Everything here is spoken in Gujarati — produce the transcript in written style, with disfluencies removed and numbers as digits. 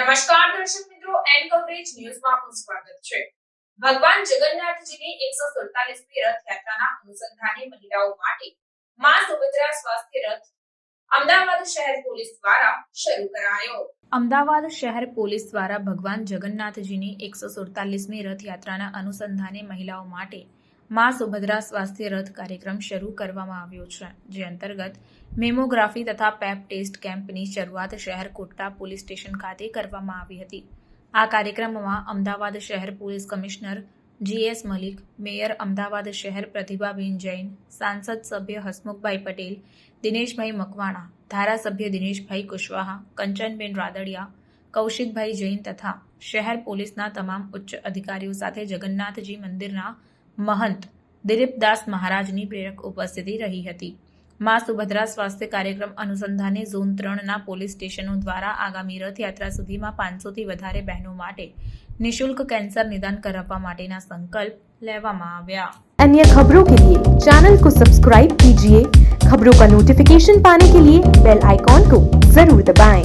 નમસ્કાર દર્શક મિત્રો, એન કવરેજ ન્યૂઝમાં આપનું સ્વાગત છે. ભગવાન જગન્નાથજીની 147મી રથયાત્રાના અનુસંધાને મહિલાઓ માટે માં સુભદ્રા સ્વાસ્થ્ય રથ અમદાવાદ શહેર પોલીસ દ્વારા શરૂ કરાયો. અમદાવાદ શહેર પોલીસ દ્વારા ભગવાન જગન્નાથજીની 147મી રથયાત્રાના અનુસંધાને મહિલાઓ માટે માં સુભદ્રા સ્વાસ્થ્ય રથ કાર્યક્રમ શરૂ કરવામાં આવ્યો છે, જે અંતર્ગત મેમોગ્રાફી તથા પેપ ટેસ્ટ કેમ્પની શરૂઆત શહેર કોટડા પોલીસ સ્ટેશન ખાતે કરવામાં આવી હતી. આ કાર્યક્રમમાં અમદાવાદ શહેર police commissioner GS Malik, mayor Ahmedabad શહેર પ્રતિભાબેન જૈન, સાંસદ સભ્ય હસમુખભાઈ પટેલ, દિનેશભાઈ મકવાણા, ધારાસભ્ય દિનેશભાઈ કુશવાહા, કંચનબેન રાદડિયા, કૌશિકભાઈ જૈન તથા શહેર પોલીસના તમામ ઉચ્ચ અધિકારીઓ સાથે જગન્નાથજી મંદિરના મહંત દિલીપદાસ મહારાજની પ્રેરક ઉપસ્થિતિ રહી હતી. માં સુભદ્રા સ્વાસ્થ્ય કાર્યક્રમ અનુસંધાને ઝોન 3ના પોલીસ સ્ટેશનો દ્વારા આગામી રથયાત્રા સુધીમાં 500થી વધારે બહેનો માટે નિઃશુલ્ક કેન્સર નિદાન કરાવવા માટેના સંકલ્પ લેવામાં આવ્યા. अन्य खबरों के लिए चैनल को सब्सक्राइब कीजिए. खबरों का नोटिफिकेशन पाने के लिए बेल आइकॉन को जरूर दबाएं.